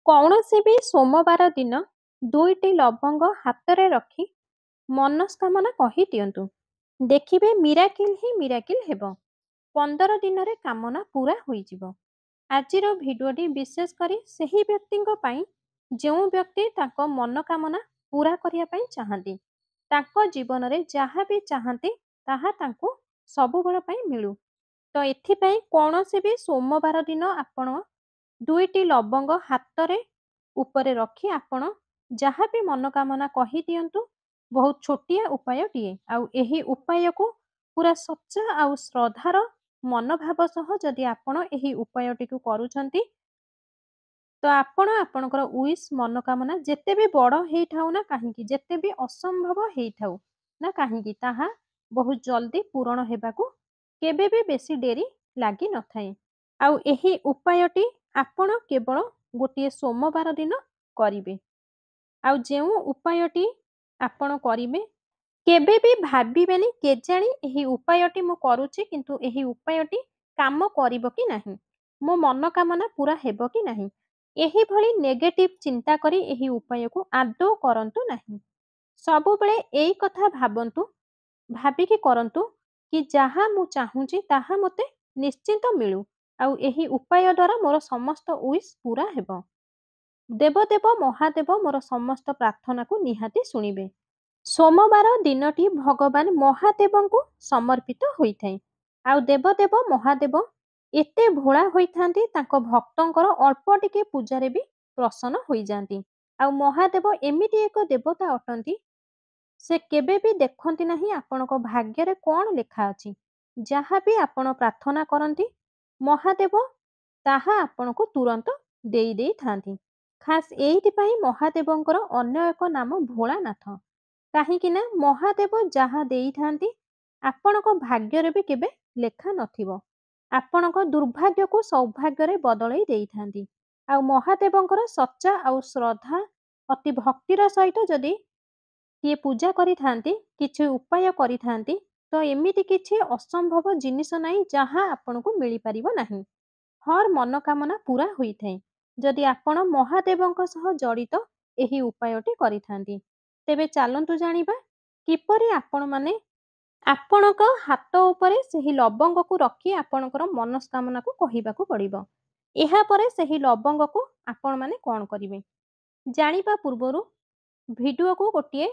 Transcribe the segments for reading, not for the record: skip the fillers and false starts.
କୌଣସି ବି ସୋମବାର ଦିନ 2ଟି ଲବଙ୍ଗ ହାତରେ ରଖି ମନସ୍କାମନା କହିଦିଅନ୍ତୁ। ଦେଖିବେ ମିରାକିଲ୍ ହିଁ ମିରାକିଲ୍ ହେବ। 15 ଦିନରେ କାମନା ପୂରା ହୋଇଯିବ। ଆଜିର ଭିଡ଼ିଓଟି ବିଶେଷ କରି ସେହି ବ୍ୟକ୍ତିଙ୍କ ପାଇଁ ଯେଉଁ ବ୍ୟକ୍ତି ତାଙ୍କ ମନୋକାମନା ପୂରା କରିବା ପାଇଁ ଚାହାନ୍ତି। ତାଙ୍କ ଜୀବନରେ ଯାହା ବି ଚାହାନ୍ତି ତାହା ତାଙ୍କୁ ସବୁବେଳ ପାଇଁ ମିଳୁ। ତ ଏଥିପାଇଁ କୌଣସି ବି ସୋମବାର ଦିନ ଆପଣ 2ଟି ଲବଙ୍ଗ ହାତରେ ଉପରେ ରଖି ଆପଣ ଯାହା ବି ମନୋକାମନା କହିଦିଅନ୍ତୁ। ବହୁତ ଛୋଟିଆ ଉପାୟଟିଏ। ଆଉ ଏହି ଉପାୟକୁ ପୁରା ସଚ୍ଚା ଆଉ ଶ୍ରଦ୍ଧାର ମନୋଭାବ ସହ ଯଦି ଆପଣ ଏହି ଉପାୟଟିକୁ କରୁଛନ୍ତି ତ ଆପଣ ଆପଣଙ୍କର ୱିଶ୍ ମନୋକାମନା ଯେତେ ବି ବଡ଼ ହେଇଥାଉ ନା କାହିଁକି, ଯେତେ ବି ଅସମ୍ଭବ ହେଇଥାଉ ନା କାହିଁକି, ତାହା ବହୁତ ଜଲ୍ଦି ପୂରଣ ହେବାକୁ କେବେ ବି ବେଶୀ ଡେରି ଲାଗିନଥାଏ। ଆଉ ଏହି ଉପାୟଟି ଆପଣ କେବଳ ଗୋଟିଏ ସୋମବାର ଦିନ କରିବେ। ଆଉ ଯେଉଁ ଉପାୟଟି ଆପଣ କରିବେ କେବେ ବି ଭାବିବେନି କେଜାଣି ଏହି ଉପାୟଟି ମୁଁ କରୁଛି କିନ୍ତୁ ଏହି ଉପାୟଟି କାମ କରିବ କି ନାହିଁ, ମୋ ମନୋକାମନା ପୂରା ହେବ କି ନାହିଁ, ଏହିଭଳି ନେଗେଟିଭ୍ ଚିନ୍ତା କରି ଏହି ଉପାୟକୁ ଆଦୌ କରନ୍ତୁ ନାହିଁ। ସବୁବେଳେ ଏଇ କଥା ଭାବିକି କରନ୍ତୁ କି ଯାହା ମୁଁ ଚାହୁଁଛି ତାହା ମୋତେ ନିଶ୍ଚିନ୍ତ ମିଳୁ। ଆଉ ଏହି ଉପାୟ ଦ୍ୱାରା ମୋର ସମସ୍ତ ୱିଶ୍ ପୂରା ହେବ। ଦେବଦେବ ମହାଦେବ ମୋର ସମସ୍ତ ପ୍ରାର୍ଥନାକୁ ନିହାତି ଶୁଣିବେ। ସୋମବାର ଦିନଟି ଭଗବାନ ମହାଦେବଙ୍କୁ ସମର୍ପିତ ହୋଇଥାଏ। ଆଉ ଦେବଦେବ ମହାଦେବ ଏତେ ଭୋଳା ହୋଇଥାନ୍ତି ତାଙ୍କ ଭକ୍ତଙ୍କର ଅଳ୍ପ ଟିକେ ପୂଜାରେ ବି ପ୍ରସନ୍ନ ହୋଇଯାଆନ୍ତି। ଆଉ ମହାଦେବ ଏମିତି ଏକ ଦେବତା ଅଟନ୍ତି, ସେ କେବେ ବି ଦେଖନ୍ତି ନାହିଁ ଆପଣଙ୍କ ଭାଗ୍ୟରେ କ'ଣ ଲେଖା ଅଛି। ଯାହା ବି ଆପଣ ପ୍ରାର୍ଥନା କରନ୍ତି ମହାଦେବ ତାହା ଆପଣଙ୍କୁ ତୁରନ୍ତ ଦେଇ ଦେଇଥାନ୍ତି। ଖାସ୍ ଏଇଥିପାଇଁ ମହାଦେବଙ୍କର ଅନ୍ୟ ଏକ ନାମ ଭୋଳାନାଥ। କାହିଁକି ନା ମହାଦେବ ଯାହା ଦେଇଥାନ୍ତି ଆପଣଙ୍କ ଭାଗ୍ୟରେ ବି କେବେ ଲେଖା ନଥିବ। ଆପଣଙ୍କ ଦୁର୍ଭାଗ୍ୟକୁ ସୌଭାଗ୍ୟରେ ବଦଳେଇ ଦେଇଥାନ୍ତି। ଆଉ ମହାଦେବଙ୍କର ସଚ୍ଚା ଆଉ ଶ୍ରଦ୍ଧା ଅତି ଭକ୍ତିର ସହିତ ଯଦି କିଏ ପୂଜା କରିଥାନ୍ତି, କିଛି ଉପାୟ କରିଥାନ୍ତି, ତ ଏମିତି କିଛି ଅସମ୍ଭବ ଜିନିଷ ନାହିଁ ଯାହା ଆପଣଙ୍କୁ ମିଳିପାରିବ ନାହିଁ। ହର୍ ମନୋକାମନା ପୂରା ହୋଇଥାଏ ଯଦି ଆପଣ ମହାଦେବଙ୍କ ସହ ଜଡ଼ିତ ଏହି ଉପାୟଟି କରିଥାନ୍ତି। ତେବେ ଚାଲନ୍ତୁ ଜାଣିବା କିପରି ଆପଣମାନେ ଆପଣଙ୍କ ହାତ ଉପରେ ସେହି ଲବଙ୍ଗକୁ ରଖି ଆପଣଙ୍କର ମନସ୍କାମନାକୁ କହିବାକୁ ପଡ଼ିବ। ଏହାପରେ ସେହି ଲବଙ୍ଗକୁ ଆପଣମାନେ କ'ଣ କରିବେ ଜାଣିବା ପୂର୍ବରୁ ଭିଡ଼ିଓକୁ ଗୋଟିଏ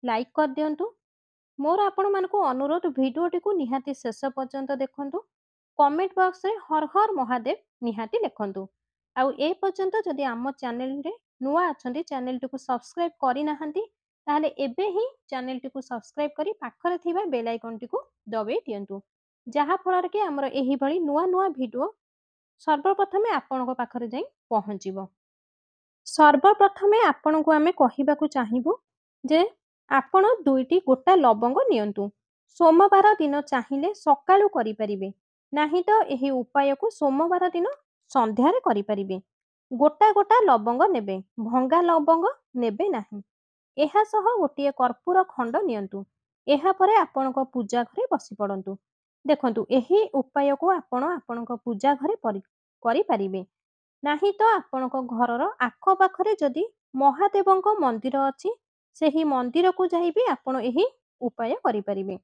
ଲାଇକ୍ କରିଦିଅନ୍ତୁ। ମୋର ଆପଣମାନଙ୍କୁ ଅନୁରୋଧ ଭିଡ଼ିଓଟିକୁ ନିହାତି ଶେଷ ପର୍ଯ୍ୟନ୍ତ ଦେଖନ୍ତୁ। କମେଣ୍ଟ ବକ୍ସରେ ହର ହର ମହାଦେବ ନିହାତି ଲେଖନ୍ତୁ। ଆଉ ଏ ପର୍ଯ୍ୟନ୍ତ ଯଦି ଆମ ଚ୍ୟାନେଲରେ ନୂଆ ଅଛନ୍ତି, ଚ୍ୟାନେଲଟିକୁ ସବସ୍କ୍ରାଇବ୍ କରିନାହାନ୍ତି, ତାହେଲେ ଏବେ ହିଁ ଚ୍ୟାନେଲଟିକୁ ସବସ୍କ୍ରାଇବ୍ କରି ପାଖରେ ଥିବା ବେଲ୍ ଆଇକନଟିକୁ ଦବାଇ ଦିଅନ୍ତୁ। ଯାହାଫଳରେ କି ଆମର ଏହିଭଳି ନୂଆ ନୂଆ ଭିଡ଼ିଓ ସର୍ବପ୍ରଥମେ ଆପଣଙ୍କ ପାଖରେ ଯାଇ ପହଞ୍ଚିବ। ସର୍ବପ୍ରଥମେ ଆପଣଙ୍କୁ ଆମେ କହିବାକୁ ଚାହିଁବୁ ଯେ ଆପଣ 2ଟି ଗୋଟା ଲବଙ୍ଗ ନିଅନ୍ତୁ। ସୋମବାର ଦିନ ଚାହିଁଲେ ସକାଳୁ କରିପାରିବେ, ନାହିଁ ତ ଏହି ଉପାୟକୁ ସୋମବାର ଦିନ ସନ୍ଧ୍ୟାରେ କରିପାରିବେ। ଗୋଟା ଗୋଟା ଲବଙ୍ଗ ନେବେ, ଭଙ୍ଗା ଲବଙ୍ଗ ନେବେ ନାହିଁ। ଏହା ସହ ଗୋଟିଏ କର୍ପୂର ଖଣ୍ଡ ନିଅନ୍ତୁ। ଏହାପରେ ଆପଣଙ୍କ ପୂଜା ଘରେ ବସି ପଡ଼ନ୍ତୁ। ଦେଖନ୍ତୁ ଏହି ଉପାୟକୁ ଆପଣ ଆପଣଙ୍କ ପୂଜା ଘରେ କରିପାରିବେ, ନାହିଁ ତ ଆପଣଙ୍କ ଘରର ଆଖପାଖରେ ଯଦି ମହାଦେବଙ୍କ ମନ୍ଦିର ଅଛି ସେହି ମନ୍ଦିରକୁ ଯାଇ ବି ଆପଣ ଏହି ଉପାୟ କରିପାରିବେ।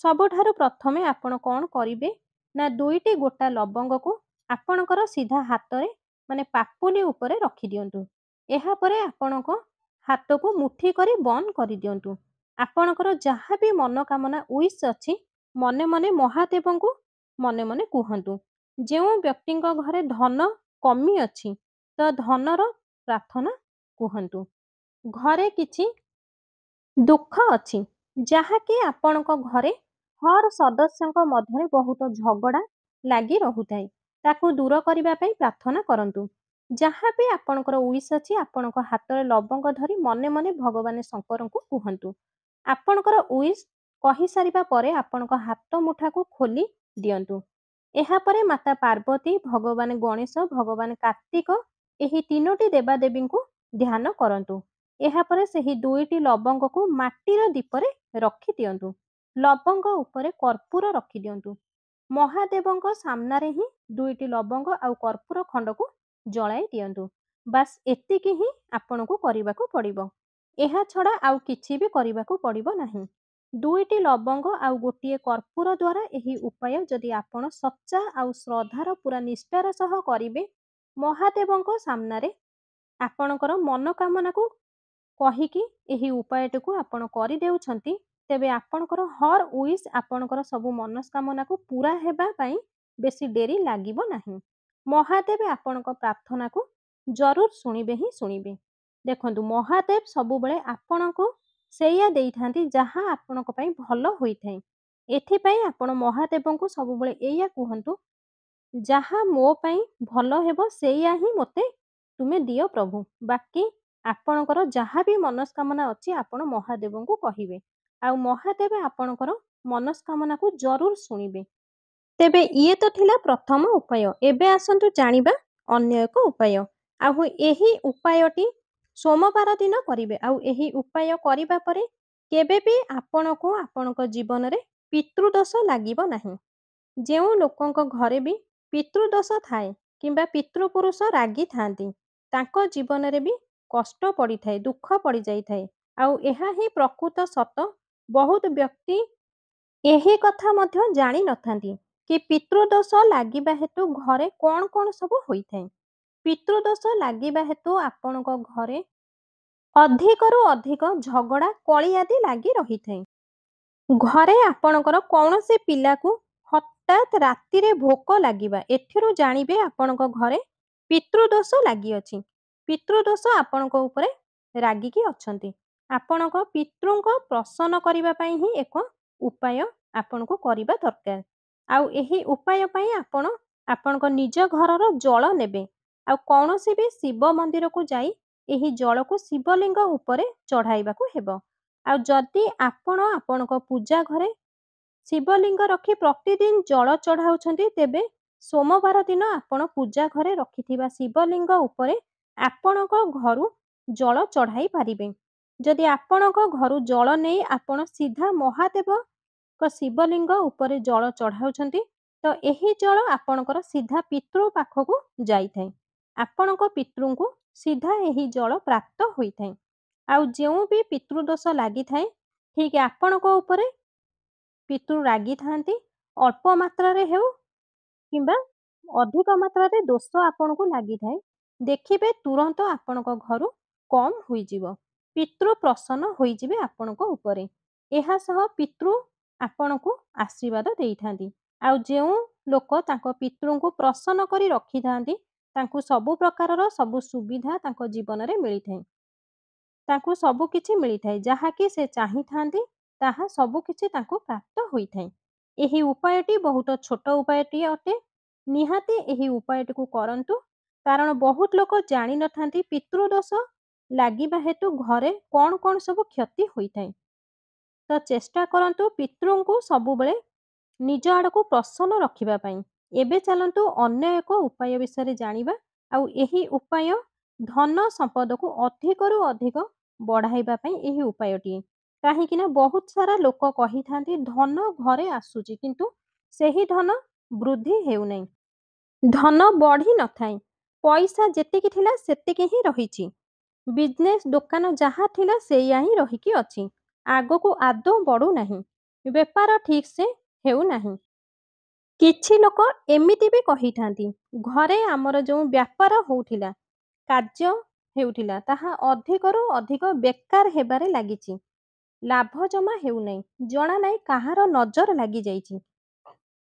ସବୁଠାରୁ ପ୍ରଥମେ ଆପଣ କ'ଣ କରିବେ ନା 2ଟି ଗୋଟା ଲବଙ୍ଗକୁ ଆପଣଙ୍କର ସିଧା ହାତରେ ମାନେ ପାପୁଲି ଉପରେ ରଖିଦିଅନ୍ତୁ। ଏହାପରେ ଆପଣଙ୍କ ହାତକୁ ମୁଠି କରି ବନ୍ଦ କରିଦିଅନ୍ତୁ। ଆପଣଙ୍କର ଯାହା ବି ମନୋକାମନା ୱିଶ୍ ଅଛି ମନେ ମନେ ମହାଦେବଙ୍କୁ ମନେ ମନେ କୁହନ୍ତୁ। ଯେଉଁ ବ୍ୟକ୍ତିଙ୍କ ଘରେ ଧନ କମି ଅଛି ତ ଧନର ପ୍ରାର୍ଥନା କୁହନ୍ତୁ। ଘରେ କିଛି ଦୁଃଖ ଅଛି ଯାହାକି ଆପଣଙ୍କ ଘରେ ହର ସଦସ୍ୟଙ୍କ ମଧ୍ୟରେ ବହୁତ ଝଗଡ଼ା ଲାଗି ରହୁଥାଏ, ତାକୁ ଦୂର କରିବା ପାଇଁ ପ୍ରାର୍ଥନା କରନ୍ତୁ। ଯାହା ବି ଆପଣଙ୍କର ୱିଶ୍ ଅଛି ଆପଣଙ୍କ ହାତରେ ଲବଙ୍ଗ ଧରି ମନେ ମନେ ଭଗବାନ ଶଙ୍କରଙ୍କୁ କୁହନ୍ତୁ। ଆପଣଙ୍କର ୱିଶ୍ କହିସାରିବା ପରେ ଆପଣଙ୍କ ହାତ ମୁଠାକୁ ଖୋଲି ଦିଅନ୍ତୁ। ଏହାପରେ ମାତା ପାର୍ବତୀ, ଭଗବାନ ଗଣେଶ, ଭଗବାନ କାର୍ତ୍ତିକ ଏହି 3ଟି ଦେବାଦେବୀଙ୍କୁ ଧ୍ୟାନ କରନ୍ତୁ। ଏହାପରେ ସେହି 2ଟି ଲବଙ୍ଗକୁ ମାଟିର ଦୀପରେ ରଖିଦିଅନ୍ତୁ। ଲବଙ୍ଗ ଉପରେ କର୍ପୂର ରଖିଦିଅନ୍ତୁ। ମହାଦେବଙ୍କ ସାମ୍ନାରେ ହିଁ 2ଟି ଲବଙ୍ଗ ଆଉ କର୍ପୂର ଖଣ୍ଡକୁ ଜଳାଇ ଦିଅନ୍ତୁ। ବାସ୍ ଏତିକି ହିଁ ଆପଣଙ୍କୁ କରିବାକୁ ପଡ଼ିବ। ଏହା ଛଡ଼ା ଆଉ କିଛି ବି କରିବାକୁ ପଡ଼ିବ ନାହିଁ। 2ଟି ଲବଙ୍ଗ ଆଉ ଗୋଟିଏ କର୍ପୂର ଦ୍ୱାରା ଏହି ଉପାୟ ଯଦି ଆପଣ ସଚ୍ଚା ଆଉ ଶ୍ରଦ୍ଧାର ପୁରା ନିଷ୍ଠାର ସହ କରିବେ, ମହାଦେବଙ୍କ ସାମ୍ନାରେ ଆପଣଙ୍କର ମନୋକାମନାକୁ କହିକି ଏହି ଉପାୟଟିକୁ ଆପଣ କରିଦେଉଛନ୍ତି, ତେବେ ଆପଣଙ୍କର ହର୍ ୱିଶ୍ ଆପଣଙ୍କର ସବୁ ମନସ୍କାମନାକୁ ପୂରା ହେବା ପାଇଁ ବେଶୀ ଡେରି ଲାଗିବ ନାହିଁ। ମହାଦେବ ଆପଣଙ୍କ ପ୍ରାର୍ଥନାକୁ ଜରୁର ଶୁଣିବେ ହିଁ ଶୁଣିବେ। ଦେଖନ୍ତୁ, ମହାଦେବ ସବୁବେଳେ ଆପଣଙ୍କୁ ସେଇଆ ଦେଇଥାନ୍ତି ଯାହା ଆପଣଙ୍କ ପାଇଁ ଭଲ ହୋଇଥାଏ। ଏଥିପାଇଁ ଆପଣ ମହାଦେବଙ୍କୁ ସବୁବେଳେ ଏଇଆ କୁହନ୍ତୁ, ଯାହା ମୋ ପାଇଁ ଭଲ ହେବ ସେଇଆ ହିଁ ମୋତେ ତୁମେ ଦିଅ ପ୍ରଭୁ। ବାକି ଆପଣଙ୍କର ଯାହା ବି ମନସ୍କାମନା ଅଛି ଆପଣ ମହାଦେବଙ୍କୁ କହିବେ। ଆଉ ମହାଦେବ ଆପଣଙ୍କର ମନସ୍କାମନାକୁ ଜରୁର ଶୁଣିବେ। ତେବେ ଇଏ ତ ଥିଲା ପ୍ରଥମ ଉପାୟ। ଏବେ ଆସନ୍ତୁ ଜାଣିବା ଅନ୍ୟ ଏକ ଉପାୟ। ଆଉ ଏହି ଉପାୟଟି ସୋମବାର ଦିନ କରିବେ। ଆଉ ଏହି ଉପାୟ କରିବା ପରେ କେବେ ବି ଆପଣଙ୍କୁ ଆପଣଙ୍କ ଜୀବନରେ ପିତୃଦୋଷ ଲାଗିବ ନାହିଁ। ଯେଉଁ ଲୋକଙ୍କ ଘରେ ବି ପିତୃଦୋଷ ଥାଏ କିମ୍ବା ପିତୃପୁରୁଷ ରାଗିଥାନ୍ତି, ତାଙ୍କ ଜୀବନରେ ବି କଷ୍ଟ ପଡ଼ିଥାଏ, ଦୁଃଖ ପଡ଼ିଯାଇଥାଏ। ଆଉ ଏହା ହିଁ ପ୍ରକୃତ ସତ। ବହୁତ ବ୍ୟକ୍ତି ଏହି କଥା ମଧ୍ୟ ଜାଣିନଥାନ୍ତି କି ପିତୃଦୋଷ ଲାଗିବା ହେତୁ ଘରେ କ'ଣ କ'ଣ ସବୁ ହୋଇଥାଏ। ପିତୃଦୋଷ ଲାଗିବା ହେତୁ ଆପଣଙ୍କ ଘରେ ଅଧିକରୁ ଅଧିକ ଝଗଡ଼ା କଳି ଆଦି ଲାଗି ରହିଥାଏ। ଘରେ ଆପଣଙ୍କର କୌଣସି ପିଲାକୁ ହଠାତ୍ ରାତିରେ ଭୋକ ଲାଗିବା, ଏଥିରୁ ଜାଣିବେ ଆପଣଙ୍କ ଘରେ ପିତୃଦୋଷ ଲାଗିଅଛି। ପିତୃଦୋଷ ଆପଣଙ୍କ ଉପରେ ରାଗିକି ଅଛନ୍ତି। ଆପଣଙ୍କ ପିତୃଙ୍କ ପ୍ରସନ୍ନ କରିବା ପାଇଁ ହିଁ ଏକ ଉପାୟ ଆପଣଙ୍କୁ କରିବା ଦରକାର। ଆଉ ଏହି ଉପାୟ ପାଇଁ ଆପଣ ଆପଣଙ୍କ ନିଜ ଘରର ଜଳ ନେବେ। ଆଉ କୌଣସି ବି ଶିବ ମନ୍ଦିରକୁ ଯାଇ ଏହି ଜଳକୁ ଶିବଲିଙ୍ଗ ଉପରେ ଚଢ଼ାଇବାକୁ ହେବ। ଆଉ ଯଦି ଆପଣ ଆପଣଙ୍କ ପୂଜା ଘରେ ଶିବଲିଙ୍ଗ ରଖି ପ୍ରତିଦିନ ଜଳ ଚଢ଼ାଉଛନ୍ତି, ତେବେ ସୋମବାର ଦିନ ଆପଣ ପୂଜା ଘରେ ରଖିଥିବା ଶିବଲିଙ୍ଗ ଉପରେ ଆପଣଙ୍କ ଘରୁ ଜଳ ଚଢ଼ାଇ ପାରିବେ। ଯଦି ଆପଣଙ୍କ ଘରୁ ଜଳ ନେଇ ଆପଣ ସିଧା ମହାଦେବଙ୍କ ଶିବଲିଙ୍ଗ ଉପରେ ଜଳ ଚଢ଼ାଉଛନ୍ତି, ତ ଏହି ଜଳ ଆପଣଙ୍କର ସିଧା ପିତୃ ପାଖକୁ ଯାଇଥାଏ। ଆପଣଙ୍କ ପିତୃଙ୍କୁ ସିଧା ଏହି ଜଳ ପ୍ରାପ୍ତ ହୋଇଥାଏ। ଆଉ ଯେଉଁ ବି ପିତୃଦୋଷ ଲାଗିଥାଏ, ଠିକ୍ ଆପଣଙ୍କ ଉପରେ ପିତୃ ରାଗିଥାନ୍ତି, ଅଳ୍ପ ମାତ୍ରାରେ ହେଉ କିମ୍ବା ଅଧିକ ମାତ୍ରାରେ ଦୋଷ ଆପଣଙ୍କୁ ଲାଗିଥାଏ, ଦେଖିବେ ତୁରନ୍ତ ଆପଣଙ୍କ ଘରୁ କମ୍ ହୋଇଯିବ। ପିତୃ ପ୍ରସନ୍ନ ହୋଇଯିବେ ଆପଣଙ୍କ ଉପରେ। ଏହା ସହ ପିତୃ ଆପଣଙ୍କୁ ଆଶୀର୍ବାଦ ଦେଇଥାନ୍ତି। ଆଉ ଯେଉଁ ଲୋକ ତାଙ୍କ ପିତୃଙ୍କୁ ପ୍ରସନ୍ନ କରି ରଖିଥାନ୍ତି, ତାଙ୍କୁ ସବୁ ପ୍ରକାରର ସବୁ ସୁବିଧା ତାଙ୍କ ଜୀବନରେ ମିଳିଥାଏ। ତାଙ୍କୁ ସବୁ କିଛି ମିଳିଥାଏ, ଯାହାକି ସେ ଚାହିଁଥାନ୍ତି ତାହା ସବୁ କିଛି ତାଙ୍କୁ ପ୍ରାପ୍ତ ହୋଇଥାଏ। ଏହି ଉପାୟଟି ବହୁତ ଛୋଟ ଉପାୟଟିଏ ଅଟେ। ନିହାତି ଏହି ଉପାୟଟିକୁ କରନ୍ତୁ, କାରଣ ବହୁତ ଲୋକ ଜାଣିନଥାନ୍ତି ପିତୃଦୋଷ ଲାଗିବା ହେତୁ ଘରେ କ'ଣ କ'ଣ ସବୁ କ୍ଷତି ହୋଇଥାଏ। ତ ଚେଷ୍ଟା କରନ୍ତୁ ପିତୃଙ୍କୁ ସବୁବେଳେ ନିଜ ଆଡ଼କୁ ପ୍ରସନ୍ନ ରଖିବା ପାଇଁ। ଏବେ ଚାଲନ୍ତୁ ଅନ୍ୟ ଏକ ଉପାୟ ବିଷୟରେ ଜାଣିବା। ଆଉ ଏହି ଉପାୟ ଧନ ସମ୍ପଦକୁ ଅଧିକରୁ ଅଧିକ ବଢ଼ାଇବା ପାଇଁ ଏହି ଉପାୟଟିଏ। କାହିଁକି ନା ବହୁତ ସାରା ଲୋକ କହିଥାନ୍ତି ଧନ ଘରେ ଆସୁଛି, କିନ୍ତୁ ସେହି ଧନ ବୃଦ୍ଧି ହେଉନାହିଁ। ଧନ ବଢ଼ି ନଥାଏ। ପଇସା ଯେତିକି ଥିଲା ସେତିକି ହିଁ ରହିଛି। ବିଜନେସ୍ ଦୋକାନ ଯାହା ଥିଲା ସେଇଆ ହିଁ ରହିକି ଅଛି। ଆଗକୁ ଆଦୌ ବଢ଼ୁନାହିଁ। ବେପାର ଠିକ୍ସେ ହେଉନାହିଁ। କିଛି ଲୋକ ଏମିତି ବି କହିଥାନ୍ତି, ଘରେ ଆମର ଯେଉଁ ବ୍ୟାପାର ହେଉଥିଲା, କାର୍ଯ୍ୟ ହେଉଥିଲା, ତାହା ଅଧିକରୁ ଅଧିକ ବେକାର ହେବାରେ ଲାଗିଛି। ଲାଭ ଜମା ହେଉନାହିଁ। ଜଣା ନାହିଁ କାହାର ନଜର ଲାଗିଯାଇଛି।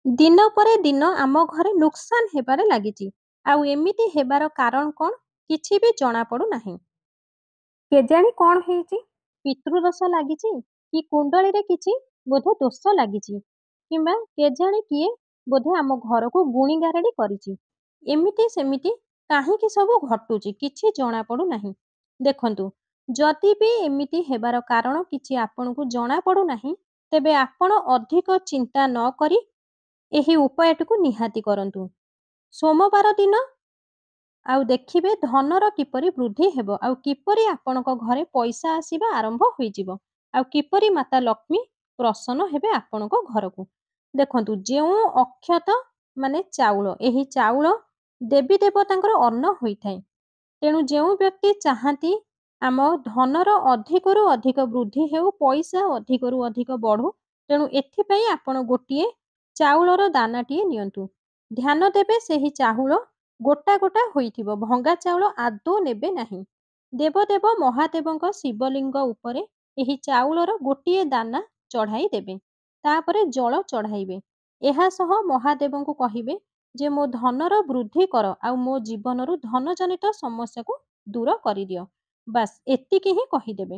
ଦିନ ପରେ ଦିନ ଆମ ଘରେ ନୁକସାନ ହେବାରେ ଲାଗିଛି। ଆଉ ଏମିତି ହେବାର କାରଣ କ'ଣ କିଛି ବି ଜଣାପଡ଼ୁନାହିଁ। କେଜାଣି କ'ଣ ହେଇଛି? ପିତୃଦୋଷ ଲାଗିଛି କି କୁଣ୍ଡଳୀରେ କିଛି ବୋଧେ ଦୋଷ ଲାଗିଛି, କିମ୍ବା କେଜାଣି କିଏ ବୋଧେ ଆମ ଘରକୁ ଗୁଣି ଗାରେଡ଼ି କରିଛି। ଏମିତି ସେମିତି କାହିଁକି ସବୁ ଘଟୁଛି କିଛି ଜଣାପଡ଼ୁନାହିଁ। ଦେଖନ୍ତୁ, ଯଦି ବି ଏମିତି ହେବାର କାରଣ କିଛି ଆପଣଙ୍କୁ ଜଣାପଡ଼ୁନାହିଁ, ତେବେ ଆପଣ ଅଧିକ ଚିନ୍ତା ନ କରି ଏହି ଉପାୟଟିକୁ ନିହାତି କରନ୍ତୁ। ସୋମବାର ଦିନ ଆଉ ଦେଖିବେ ଧନର କିପରି ବୃଦ୍ଧି ହେବ, ଆଉ କିପରି ଆପଣଙ୍କ ଘରେ ପଇସା ଆସିବା ଆରମ୍ଭ ହୋଇଯିବ, ଆଉ କିପରି ମାତା ଲକ୍ଷ୍ମୀ ପ୍ରସନ୍ନ ହେବେ ଆପଣଙ୍କ ଘରକୁ। ଦେଖନ୍ତୁ, ଯେଉଁ ଅକ୍ଷତ ମାନେ ଚାଉଳ, ଏହି ଚାଉଳ ଦେବୀ ଦେବତାଙ୍କର ଅନ୍ନ ହୋଇଥାଏ। ତେଣୁ ଯେଉଁ ବ୍ୟକ୍ତି ଚାହାନ୍ତି ଆମ ଧନର ଅଧିକରୁ ଅଧିକ ବୃଦ୍ଧି ହେଉ, ପଇସା ଅଧିକରୁ ଅଧିକ ବଢ଼ୁ, ତେଣୁ ଏଥିପାଇଁ ଆପଣ ଗୋଟିଏ ଚାଉଳର ଦାନାଟିଏ ନିଅନ୍ତୁ। ଧ୍ୟାନ ଦେବେ ସେହି ଚାଉଳ ଗୋଟା ଗୋଟା ହୋଇଥିବ, ଭଙ୍ଗା ଚାଉଳ ଆଦୌ ନେବେ ନାହିଁ। ଦେବଦେବ ମହାଦେବଙ୍କ ଶିବଲିଙ୍ଗ ଉପରେ ଏହି ଚାଉଳର ଗୋଟିଏ ଦାନା ଚଢ଼ାଇ ଦେବେ। ତାପରେ ଜଳ ଚଢ଼ାଇବେ। ଏହା ସହ ମହାଦେବଙ୍କୁ କହିବେ ଯେ ମୋ ଧନର ବୃଦ୍ଧି କର ଆଉ ମୋ ଜୀବନରୁ ଧନଜନିତ ସମସ୍ୟାକୁ ଦୂର କରିଦିଅ। ବାସ୍ ଏତିକି ହିଁ କହିଦେବେ।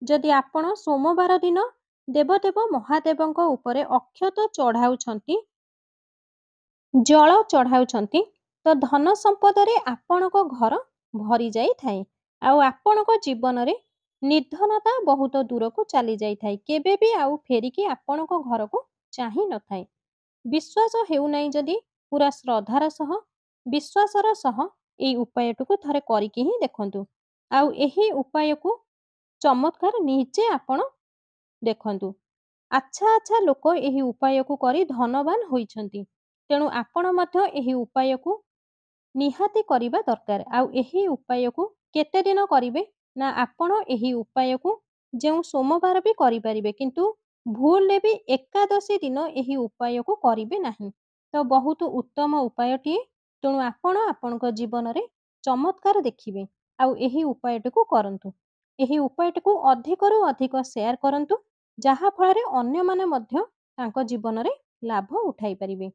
ଯଦି ଆପଣ ସୋମବାର ଦିନ ଦେବଦେବ ମହାଦେବଙ୍କ ଉପରେ ଅକ୍ଷତ ଚଢ଼ାଉଛନ୍ତି, ଜଳ ଚଢ଼ାଉଛନ୍ତି, ତ ଧନ ସମ୍ପଦରେ ଆପଣଙ୍କ ଘର ଭରି ଯାଇଥାଏ ଆଉ ଆପଣଙ୍କ ଜୀବନରେ ନିର୍ଧନତା ବହୁତ ଦୂରକୁ ଚାଲି ଯାଇଥାଏ। କେବେ ବି ଆଉ ଫେରିକି ଆପଣଙ୍କ ଘରକୁ ଚାହିଁ ନଥାଏ। ବିଶ୍ୱାସ ହେଉନାହିଁ ଯଦି ପୁରା ଶ୍ରଦ୍ଧାର ସହ, ବିଶ୍ୱାସର ସହ ଏଇ ଉପାୟଟିକୁ ଥରେ କରିକି ହିଁ ଦେଖନ୍ତୁ। ଆଉ ଏହି ଉପାୟକୁ ଚମତ୍କାର ନିଜେ ଆପଣ ଦେଖନ୍ତୁ। ଆଚ୍ଛା ଆଚ୍ଛା ଲୋକ ଏହି ଉପାୟକୁ କରି ଧନବାନ ହୋଇଛନ୍ତି। ତେଣୁ ଆପଣ ମଧ୍ୟ ଏହି ଉପାୟକୁ ନିହାତି କରିବା ଦରକାର। ଆଉ ଏହି ଉପାୟକୁ କେତେ ଦିନ କରିବେ ନା ଆପଣ ଏହି ଉପାୟକୁ ଯେଉଁ ସୋମବାର ବି କରିପାରିବେ, କିନ୍ତୁ ଭୁଲରେ ବି ଏକାଦଶୀ ଦିନ ଏହି ଉପାୟକୁ କରିବେ ନାହିଁ। ତ ବହୁତ ଉତ୍ତମ ଉପାୟଟିଏ। ତେଣୁ ଆପଣ ଆପଣଙ୍କ ଜୀବନରେ ଚମତ୍କାର ଦେଖିବେ। ଆଉ ଏହି ଉପାୟଟିକୁ କରନ୍ତୁ। ଏହି ଉପାୟଟିକୁ ଅଧିକରୁ ଅଧିକ ସେୟାର କରନ୍ତୁ, ଯାହା ଫଳରେ ଅନ୍ୟମାନେ ମଧ୍ୟ ତାଙ୍କ ଜୀବନରେ ଲାଭ ଉଠାଇ ପାରିବେ।